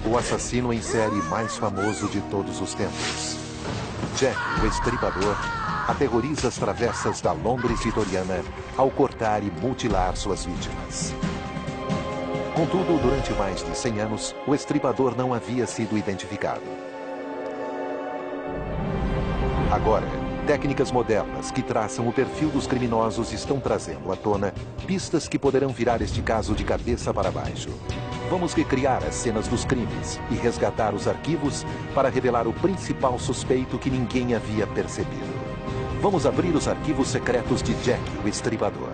O assassino em série mais famoso de todos os tempos. Jack, o Estripador, aterroriza as travessas da Londres vitoriana ao cortar e mutilar suas vítimas. Contudo, durante mais de 100 anos, o Estripador não havia sido identificado. Agora, técnicas modernas que traçam o perfil dos criminosos estão trazendo à tona pistas que poderão virar este caso de cabeça para baixo. Vamos recriar as cenas dos crimes e resgatar os arquivos para revelar o principal suspeito que ninguém havia percebido. Vamos abrir os arquivos secretos de Jack, o Estripador.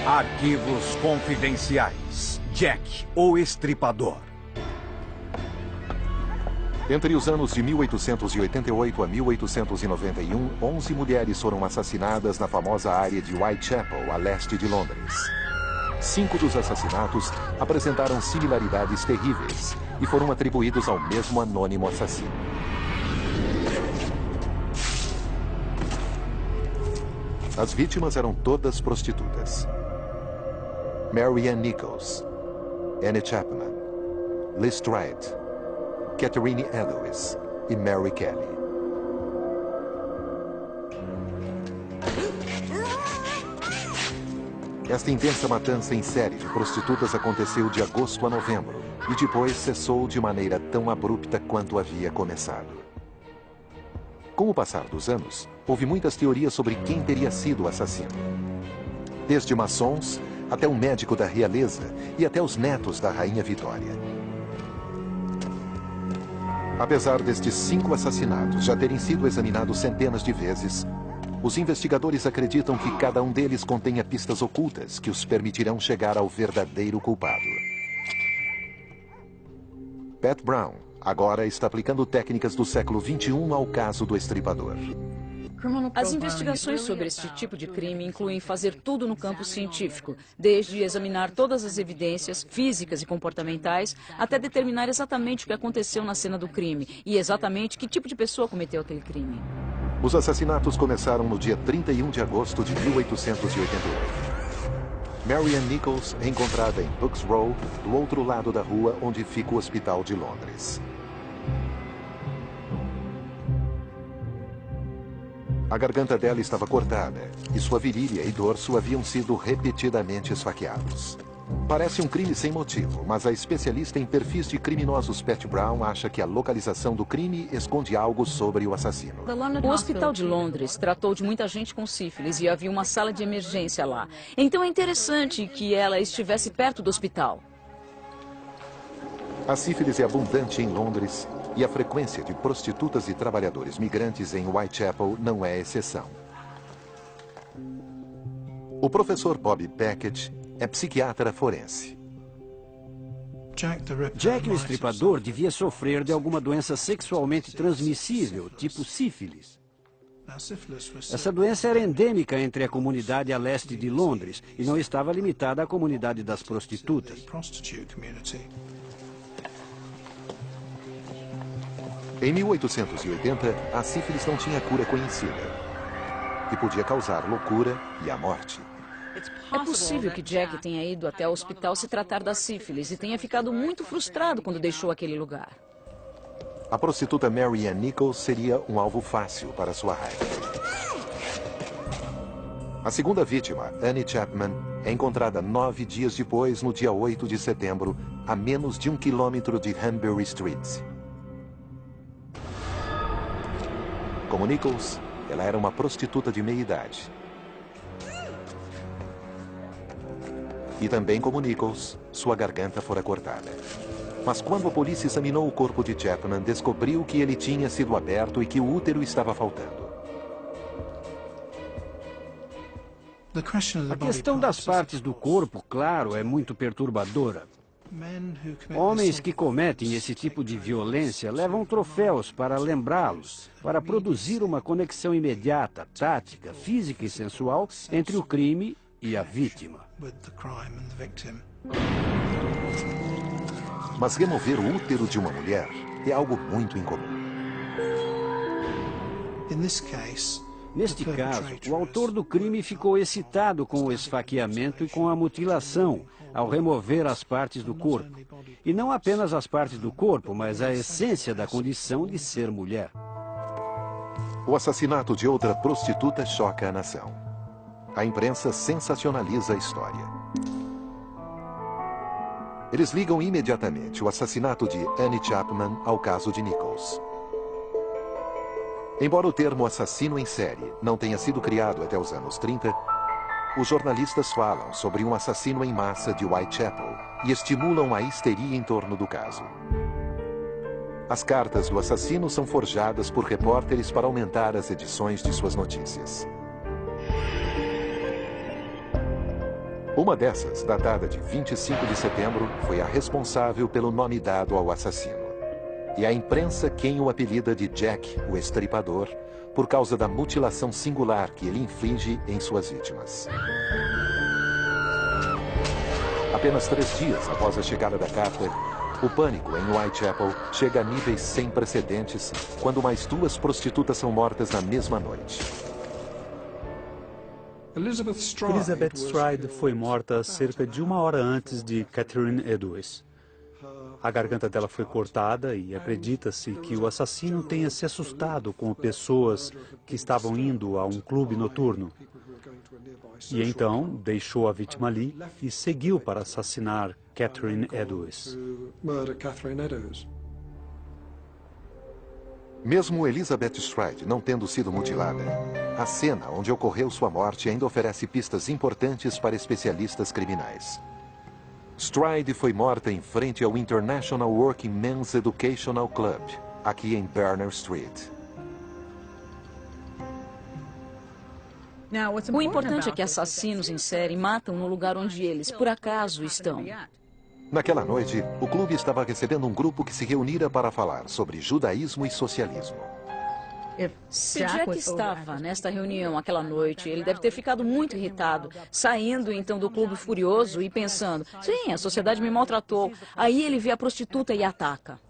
Arquivos confidenciais. Jack, o Estripador. Entre os anos de 1888 a 1891, 11 mulheres foram assassinadas na famosa área de Whitechapel, a leste de Londres. 5 dos assassinatos apresentaram similaridades terríveis e foram atribuídos ao mesmo anônimo assassino. As vítimas eram todas prostitutas. Mary Ann Nichols, Annie Chapman, Liz Stride, Catherine Elwes e Mary Kelly. Esta intensa matança em série de prostitutas aconteceu de agosto a novembro e depois cessou de maneira tão abrupta quanto havia começado. Com o passar dos anos, houve muitas teorias sobre quem teria sido o assassino. Desde maçons até um médico da realeza e até os netos da Rainha Vitória. Apesar destes 5 assassinatos já terem sido examinados centenas de vezes, os investigadores acreditam que cada um deles contenha pistas ocultas que os permitirão chegar ao verdadeiro culpado. Pat Brown agora está aplicando técnicas do século XXI ao caso do Estripador. As investigações sobre este tipo de crime incluem fazer tudo no campo científico, desde examinar todas as evidências físicas e comportamentais, até determinar exatamente o que aconteceu na cena do crime e exatamente que tipo de pessoa cometeu aquele crime. Os assassinatos começaram no dia 31 de agosto de 1888. Mary Ann Nichols é encontrada em Bucks Row, do outro lado da rua onde fica o Hospital de Londres. A garganta dela estava cortada e sua virilha e dorso haviam sido repetidamente esfaqueados. Parece um crime sem motivo, mas a especialista em perfis de criminosos Pat Brown acha que a localização do crime esconde algo sobre o assassino. O Hospital de Londres tratou de muita gente com sífilis e havia uma sala de emergência lá. Então é interessante que ela estivesse perto do hospital. A sífilis é abundante em Londres e a frequência de prostitutas e trabalhadores migrantes em Whitechapel não é exceção. O professor Bob Beckett é psiquiatra forense. Jack o Estripador devia sofrer de alguma doença sexualmente transmissível, tipo sífilis. Essa doença era endêmica entre a comunidade a leste de Londres e não estava limitada à comunidade das prostitutas. Em 1880, a sífilis não tinha cura conhecida e podia causar loucura e a morte. É possível que Jack tenha ido até o hospital se tratar da sífilis e tenha ficado muito frustrado quando deixou aquele lugar. A prostituta Mary Ann Nichols seria um alvo fácil para sua raiva. A segunda vítima, Annie Chapman, é encontrada 9 dias depois, no dia 8 de setembro, a menos de 1 quilômetro de Hanbury Street. Como Nichols, ela era uma prostituta de meia-idade. E também como Nichols, sua garganta fora cortada. Mas quando a polícia examinou o corpo de Chapman, descobriu que ele tinha sido aberto e que o útero estava faltando. A questão das partes do corpo, claro, é muito perturbadora. Homens que cometem esse tipo de violência levam troféus para lembrá-los, para produzir uma conexão imediata, tática, física e sensual entre o crime e a vítima. Mas remover o útero de uma mulher é algo muito incomum. Neste caso, o autor do crime ficou excitado com o esfaqueamento e com a mutilação, ao remover as partes do corpo. E não apenas as partes do corpo, mas a essência da condição de ser mulher. O assassinato de outra prostituta choca a nação. A imprensa sensacionaliza a história. Eles ligam imediatamente o assassinato de Annie Chapman ao caso de Nichols. Embora o termo assassino em série não tenha sido criado até os anos 30, os jornalistas falam sobre um assassino em massa de Whitechapel e estimulam a histeria em torno do caso. As cartas do assassino são forjadas por repórteres para aumentar as edições de suas notícias. Uma dessas, datada de 25 de setembro, foi a responsável pelo nome dado ao assassino. E a imprensa quem o apelida de Jack, o Estripador, por causa da mutilação singular que ele inflige em suas vítimas. Apenas 3 dias após a chegada da carta, o pânico em Whitechapel chega a níveis sem precedentes quando mais 2 prostitutas são mortas na mesma noite. Elizabeth Stride foi morta cerca de 1 hora antes de Catherine Edwards. A garganta dela foi cortada e acredita-se que o assassino tenha se assustado com pessoas que estavam indo a um clube noturno. E então deixou a vítima ali e seguiu para assassinar Catherine Edwards. Mesmo Elizabeth Stride não tendo sido mutilada, a cena onde ocorreu sua morte ainda oferece pistas importantes para especialistas criminais. Stride foi morta em frente ao International Working Men's Educational Club, aqui em Berners Street. O importante é que assassinos em série matam no lugar onde eles, por acaso, estão. Naquela noite, o clube estava recebendo um grupo que se reunira para falar sobre judaísmo e socialismo. Se Jack estava nesta reunião aquela noite, ele deve ter ficado muito irritado, saindo então do clube furioso e pensando, sim, a sociedade me maltratou. Aí ele vê a prostituta e ataca.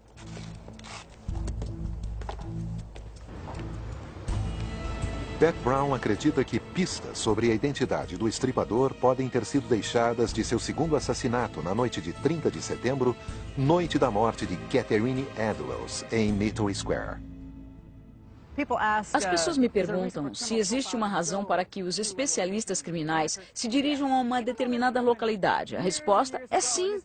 Pat Brown acredita que pistas sobre a identidade do estripador podem ter sido deixadas de seu segundo assassinato na noite de 30 de setembro, noite da morte de Catherine Edwards, em Meadow Square. As pessoas me perguntam se existe uma razão para que os especialistas criminais se dirijam a uma determinada localidade. A resposta é sim.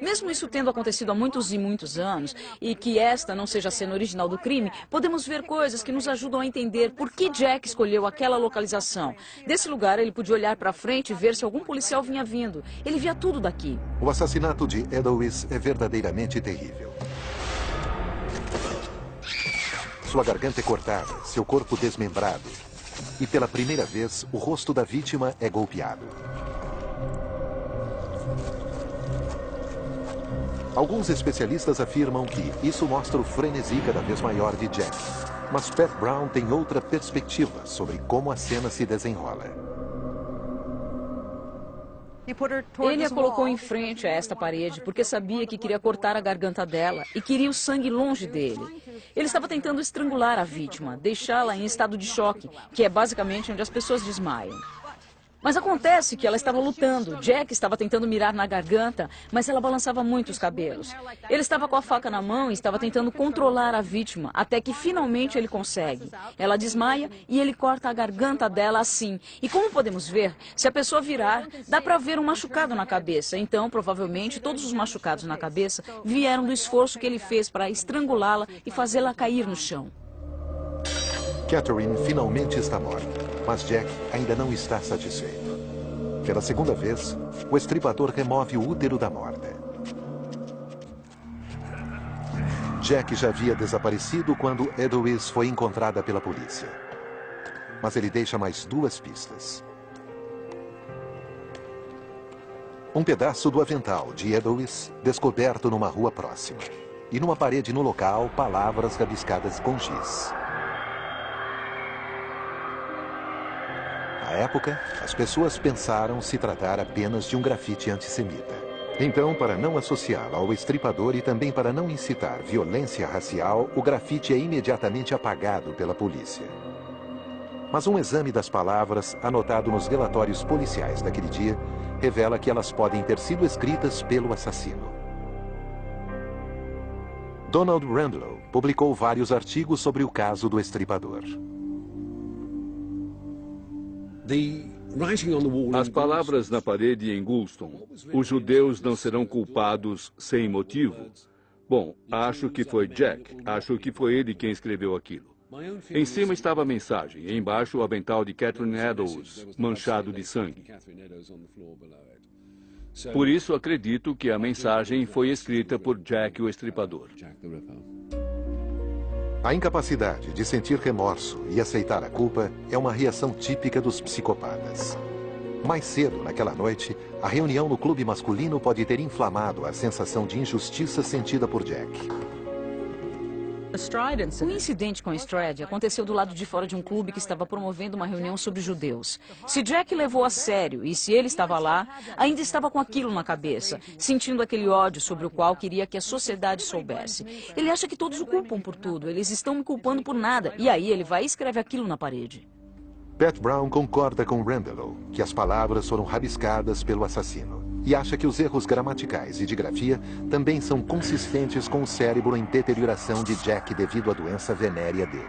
Mesmo isso tendo acontecido há muitos e muitos anos, e que esta não seja a cena original do crime, podemos ver coisas que nos ajudam a entender por que Jack escolheu aquela localização. Desse lugar, ele podia olhar para frente e ver se algum policial vinha vindo. Ele via tudo daqui. O assassinato de Edwards é verdadeiramente terrível. Sua garganta é cortada, seu corpo desmembrado. E pela primeira vez, o rosto da vítima é golpeado. Alguns especialistas afirmam que isso mostra o frenesi cada vez maior de Jack. Mas Pat Brown tem outra perspectiva sobre como a cena se desenrola. Ele a colocou em frente a esta parede porque sabia que queria cortar a garganta dela e queria o sangue longe dele. Ele estava tentando estrangular a vítima, deixá-la em estado de choque, que é basicamente onde as pessoas desmaiam. Mas acontece que ela estava lutando. Jack estava tentando mirar na garganta, mas ela balançava muito os cabelos. Ele estava com a faca na mão e estava tentando controlar a vítima, até que finalmente ele consegue. Ela desmaia e ele corta a garganta dela assim. E como podemos ver, se a pessoa virar, dá para ver um machucado na cabeça. Então, provavelmente, todos os machucados na cabeça vieram do esforço que ele fez para estrangulá-la e fazê-la cair no chão. Catherine finalmente está morta, mas Jack ainda não está satisfeito. Pela segunda vez, o estripador remove o útero da morta. Jack já havia desaparecido quando Edwards foi encontrada pela polícia. Mas ele deixa mais 2 pistas. Um pedaço do avental de Edwards descoberto numa rua próxima. E numa parede no local, palavras rabiscadas com giz. A época, as pessoas pensaram se tratar apenas de um grafite antissemita. Então, para não associá-la ao estripador e também para não incitar violência racial, o grafite é imediatamente apagado pela polícia. Mas um exame das palavras, anotado nos relatórios policiais daquele dia, revela que elas podem ter sido escritas pelo assassino. Donald Randlow publicou vários artigos sobre o caso do estripador. As palavras na parede em Goulston: os judeus não serão culpados sem motivo. Bom, acho que foi Jack. Acho que foi ele quem escreveu aquilo. Em cima estava a mensagem, e embaixo o avental de Catherine Eddowes, manchado de sangue. Por isso acredito que a mensagem foi escrita por Jack o Estripador. A incapacidade de sentir remorso e aceitar a culpa é uma reação típica dos psicopatas. Mais cedo, naquela noite, a reunião no clube masculino pode ter inflamado a sensação de injustiça sentida por Jack. O incidente com Stride aconteceu do lado de fora de um clube que estava promovendo uma reunião sobre judeus. Se Jack levou a sério e se ele estava lá, ainda estava com aquilo na cabeça, sentindo aquele ódio sobre o qual queria que a sociedade soubesse. Ele acha que todos o culpam por tudo, eles estão me culpando por nada, e aí ele vai e escreve aquilo na parede. Pat Brown concorda com Randlow que as palavras foram rabiscadas pelo assassino e acha que os erros gramaticais e de grafia também são consistentes com o cérebro em deterioração de Jack devido à doença venérea dele.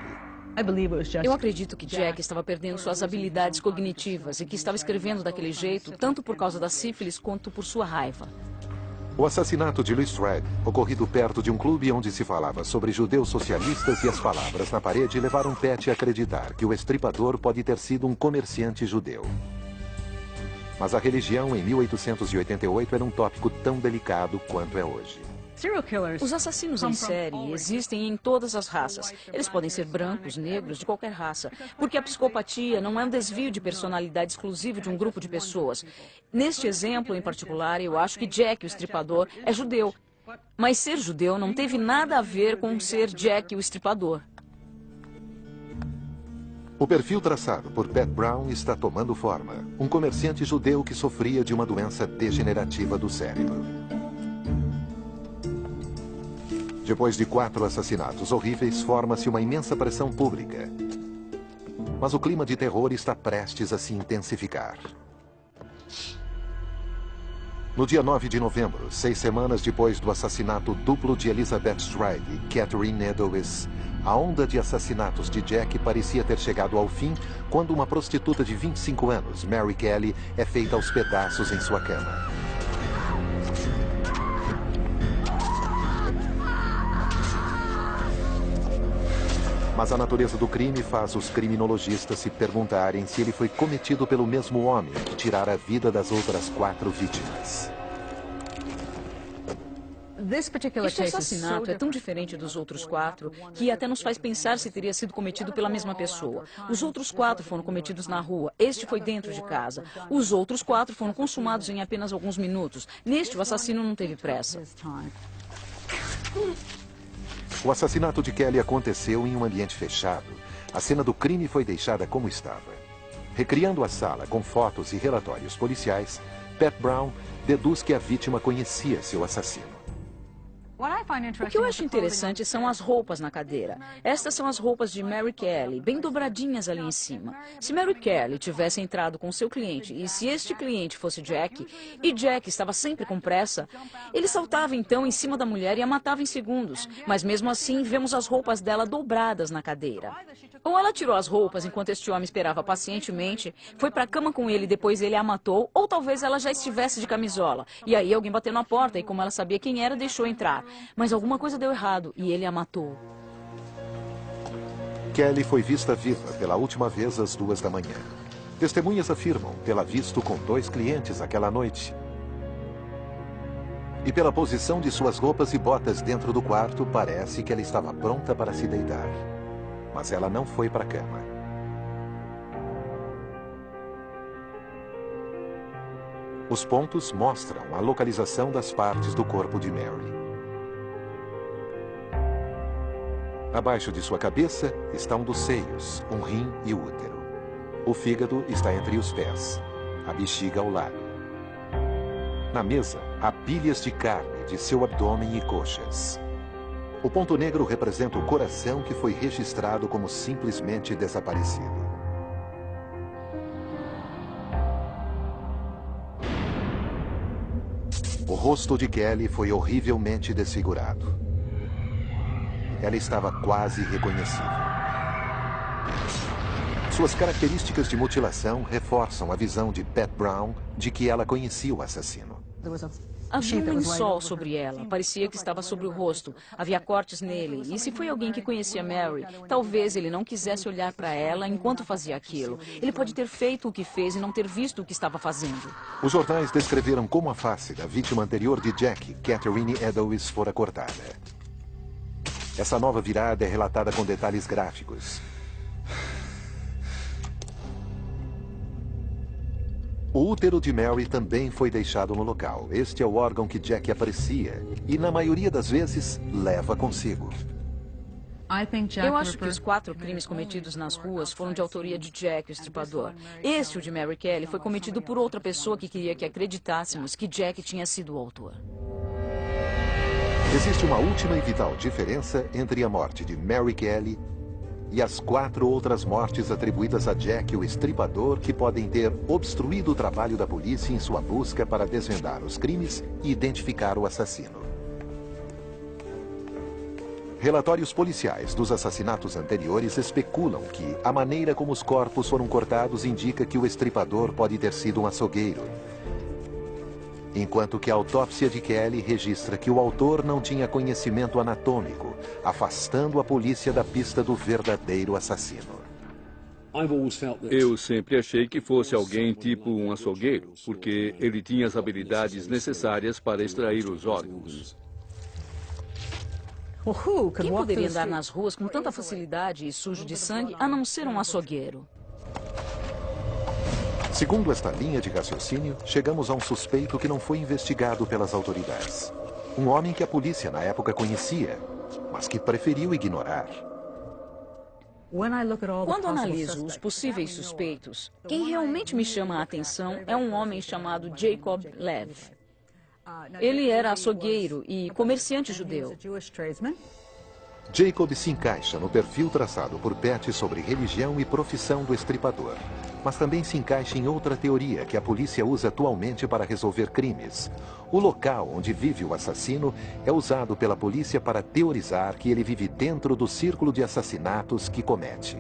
Eu acredito que Jack estava perdendo suas habilidades cognitivas e que estava escrevendo daquele jeito, tanto por causa da sífilis quanto por sua raiva. O assassinato de Louis Stride, ocorrido perto de um clube onde se falava sobre judeus socialistas e as palavras na parede levaram Pat a acreditar que o estripador pode ter sido um comerciante judeu. Mas a religião, em 1888, era um tópico tão delicado quanto é hoje. Os assassinos em série existem em todas as raças. Eles podem ser brancos, negros, de qualquer raça. Porque a psicopatia não é um desvio de personalidade exclusivo de um grupo de pessoas. Neste exemplo em particular, eu acho que Jack, o estripador, é judeu. Mas ser judeu não teve nada a ver com ser Jack, o estripador. O perfil traçado por Pat Brown está tomando forma. Um comerciante judeu que sofria de uma doença degenerativa do cérebro. Depois de 4 assassinatos horríveis, forma-se uma imensa pressão pública. Mas o clima de terror está prestes a se intensificar. No dia 9 de novembro, 6 semanas depois do assassinato duplo de Elizabeth Stride e Catherine Eddowes, a onda de assassinatos de Jack parecia ter chegado ao fim quando uma prostituta de 25 anos, Mary Kelly, é feita aos pedaços em sua cama. Mas a natureza do crime faz os criminologistas se perguntarem se ele foi cometido pelo mesmo homem que tirara a vida das outras 4 vítimas. Este assassinato é tão diferente dos outros 4 que até nos faz pensar se teria sido cometido pela mesma pessoa. Os outros 4 foram cometidos na rua, este foi dentro de casa. Os outros 4 foram consumados em apenas alguns minutos. Neste, o assassino não teve pressa. O assassinato de Kelly aconteceu em um ambiente fechado. A cena do crime foi deixada como estava. Recriando a sala com fotos e relatórios policiais, Pat Brown deduz que a vítima conhecia seu assassino. O que eu acho interessante são as roupas na cadeira. Estas são as roupas de Mary Kelly, bem dobradinhas ali em cima. Se Mary Kelly tivesse entrado com seu cliente e se este cliente fosse Jack, e Jack estava sempre com pressa, ele saltava então em cima da mulher e a matava em segundos. Mas mesmo assim, vemos as roupas dela dobradas na cadeira. Ou ela tirou as roupas enquanto este homem esperava pacientemente, foi para a cama com ele e depois ele a matou, ou talvez ela já estivesse de camisola. E aí alguém bateu na porta e como ela sabia quem era, deixou entrar. Mas alguma coisa deu errado e ele a matou. Kelly foi vista viva pela última vez às 2 da manhã. Testemunhas afirmam tê-la visto com 2 clientes aquela noite. E pela posição de suas roupas e botas dentro do quarto, parece que ela estava pronta para se deitar. Mas ela não foi para a cama. Os pontos mostram a localização das partes do corpo de Mary. Abaixo de sua cabeça está um dos seios, um rim e o útero. O fígado está entre os pés, a bexiga ao lado. Na mesa, há pilhas de carne de seu abdômen e coxas. O ponto negro representa o coração que foi registrado como simplesmente desaparecido. O rosto de Kelly foi horrivelmente desfigurado. Ela estava quase irreconhecível. Suas características de mutilação reforçam a visão de Pat Brown de que ela conhecia o assassino. Havia um lençol sobre ela. Parecia que estava sobre o rosto. Havia cortes nele. E se foi alguém que conhecia Mary, talvez ele não quisesse olhar para ela enquanto fazia aquilo. Ele pode ter feito o que fez e não ter visto o que estava fazendo. Os jornais descreveram como a face da vítima anterior de Jack, Catherine Eddowes, fora cortada. Essa nova virada é relatada com detalhes gráficos. O útero de Mary também foi deixado no local. Este é o órgão que Jack aprecia e, na maioria das vezes, leva consigo. Eu acho que os 4 crimes cometidos nas ruas foram de autoria de Jack, o estripador. Este, o de Mary Kelly, foi cometido por outra pessoa que queria que acreditássemos que Jack tinha sido o autor. Existe uma última e vital diferença entre a morte de Mary Kelly e as 4 outras mortes atribuídas a Jack, o estripador, que podem ter obstruído o trabalho da polícia em sua busca para desvendar os crimes e identificar o assassino. Relatórios policiais dos assassinatos anteriores especulam que a maneira como os corpos foram cortados indica que o estripador pode ter sido um açougueiro, enquanto que a autópsia de Kelly registra que o autor não tinha conhecimento anatômico, afastando a polícia da pista do verdadeiro assassino. Eu sempre achei que fosse alguém tipo um açougueiro, porque ele tinha as habilidades necessárias para extrair os órgãos. Quem poderia andar nas ruas com tanta facilidade e sujo de sangue a não ser um açougueiro? Segundo esta linha de raciocínio, chegamos a um suspeito que não foi investigado pelas autoridades. Um homem que a polícia na época conhecia, mas que preferiu ignorar. Quando analiso os possíveis suspeitos, quem realmente me chama a atenção é um homem chamado Jacob Lev. Ele era açougueiro e comerciante judeu. Jacob se encaixa no perfil traçado por Pat sobre religião e profissão do estripador, mas também se encaixa em outra teoria que a polícia usa atualmente para resolver crimes. O local onde vive o assassino é usado pela polícia para teorizar que ele vive dentro do círculo de assassinatos que comete.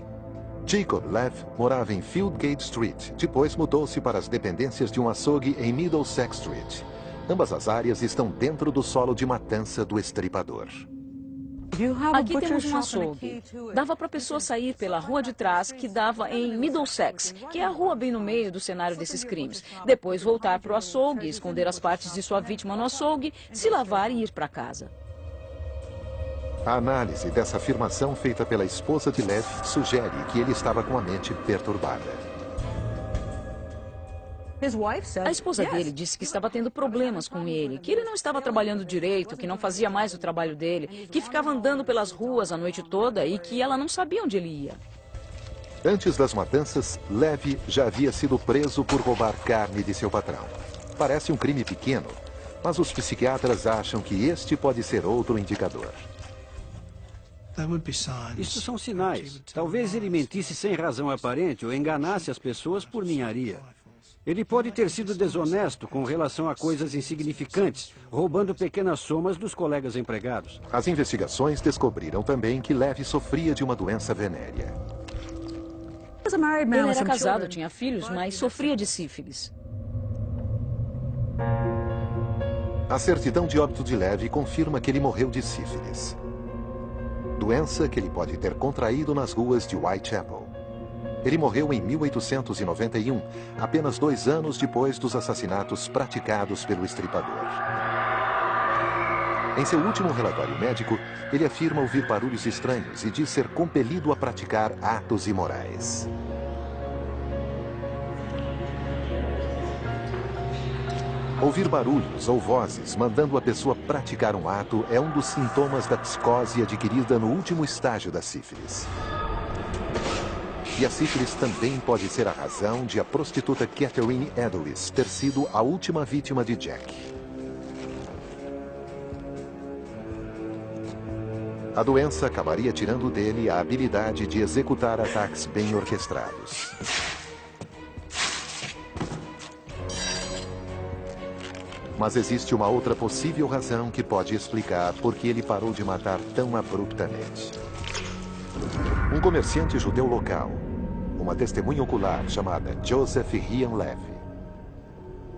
Jacob Lev morava em Fieldgate Street, depois mudou-se para as dependências de um açougue em Middlesex Street. Ambas as áreas estão dentro do solo de matança do estripador. Aqui temos um açougue. Dava para a pessoa sair pela rua de trás, que dava em Middlesex, que é a rua bem no meio do cenário desses crimes. Depois voltar para o açougue, esconder as partes de sua vítima no açougue, se lavar e ir para casa. A análise dessa afirmação feita pela esposa de Lev sugere que ele estava com a mente perturbada. A esposa dele disse que estava tendo problemas com ele, que ele não estava trabalhando direito, que não fazia mais o trabalho dele, que ficava andando pelas ruas a noite toda e que ela não sabia onde ele ia. Antes das matanças, Lev já havia sido preso por roubar carne de seu patrão. Parece um crime pequeno, mas os psiquiatras acham que este pode ser outro indicador. Isto são sinais. Talvez ele mentisse sem razão aparente ou enganasse as pessoas por ninharia. Ele pode ter sido desonesto com relação a coisas insignificantes, roubando pequenas somas dos colegas empregados. As investigações descobriram também que Lev sofria de uma doença venérea. Ele era casado, tinha filhos, mas sofria de sífilis. A certidão de óbito de Lev confirma que ele morreu de sífilis, doença que ele pode ter contraído nas ruas de Whitechapel. Ele morreu em 1891, apenas 2 anos depois dos assassinatos praticados pelo estripador. Em seu último relatório médico, ele afirma ouvir barulhos estranhos e diz ser compelido a praticar atos imorais. Ouvir barulhos ou vozes mandando a pessoa praticar um ato é um dos sintomas da psicose adquirida no último estágio da sífilis. E a sífilis também pode ser a razão de a prostituta Catherine Edwards ter sido a última vítima de Jack. A doença acabaria tirando dele a habilidade de executar ataques bem orquestrados. Mas existe uma outra possível razão que pode explicar por que ele parou de matar tão abruptamente. Um comerciante judeu local, uma testemunha ocular chamada Joseph Rian Levy.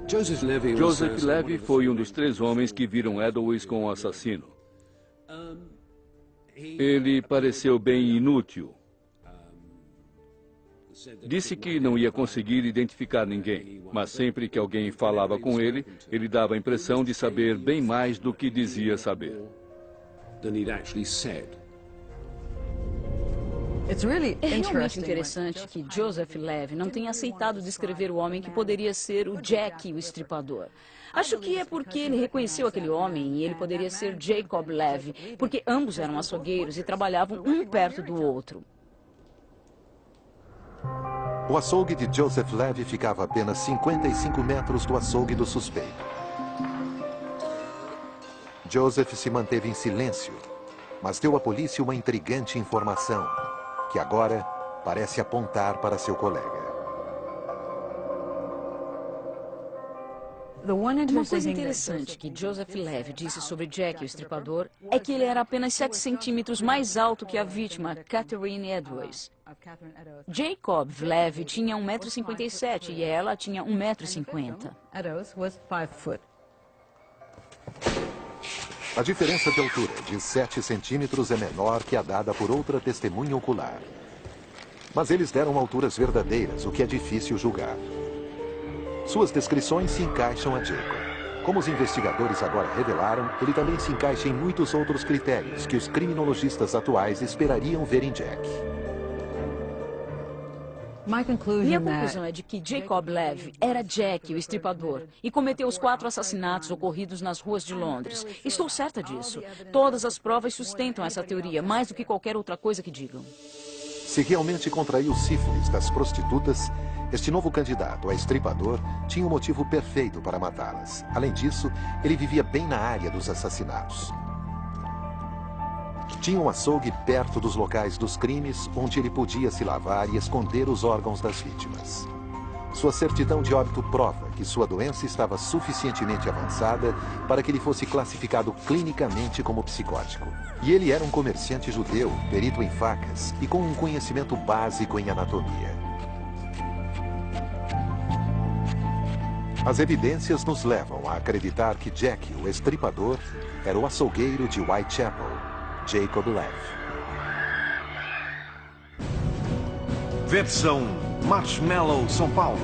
Joseph Levy foi um dos 3 homens que viram Edwards com o assassino. Ele pareceu bem inútil. Disse que não ia conseguir identificar ninguém, mas sempre que alguém falava com ele, ele dava a impressão de saber bem mais do que dizia saber. É realmente interessante que Joseph Levy não tenha aceitado descrever o homem que poderia ser o Jack, o estripador. Acho que é porque ele reconheceu aquele homem e ele poderia ser Jacob Levy, porque ambos eram açougueiros e trabalhavam um perto do outro. O açougue de Joseph Levy ficava a apenas 55 metros do açougue do suspeito. Joseph se manteve em silêncio, mas deu à polícia uma intrigante informação, que agora parece apontar para seu colega. Uma coisa interessante que Joseph Levy disse sobre Jack, o estripador, é que ele era apenas 7 centímetros mais alto que a vítima, Catherine Edwards. Jacob Levy tinha 1,57 m e ela tinha 1,50 m. A diferença de altura de 7 centímetros é menor que a dada por outra testemunha ocular. Mas eles deram alturas verdadeiras, o que é difícil julgar. Suas descrições se encaixam a Jacob. Como os investigadores agora revelaram, ele também se encaixa em muitos outros critérios que os criminologistas atuais esperariam ver em Jack. Minha conclusão é de que Jacob Levy era Jack, o estripador, e cometeu os 4 assassinatos ocorridos nas ruas de Londres. Estou certa disso. Todas as provas sustentam essa teoria, mais do que qualquer outra coisa que digam. Se realmente contraiu sífilis das prostitutas, este novo candidato a estripador tinha um motivo perfeito para matá-las. Além disso, ele vivia bem na área dos assassinatos. Tinha um açougue perto dos locais dos crimes, onde ele podia se lavar e esconder os órgãos das vítimas. Sua certidão de óbito prova que sua doença estava suficientemente avançada para que ele fosse classificado clinicamente como psicótico. E ele era um comerciante judeu, perito em facas e com um conhecimento básico em anatomia. As evidências nos levam a acreditar que Jack, o estripador, era o açougueiro de Whitechapel, Jacob Levy. Versão Marshmallow São Paulo.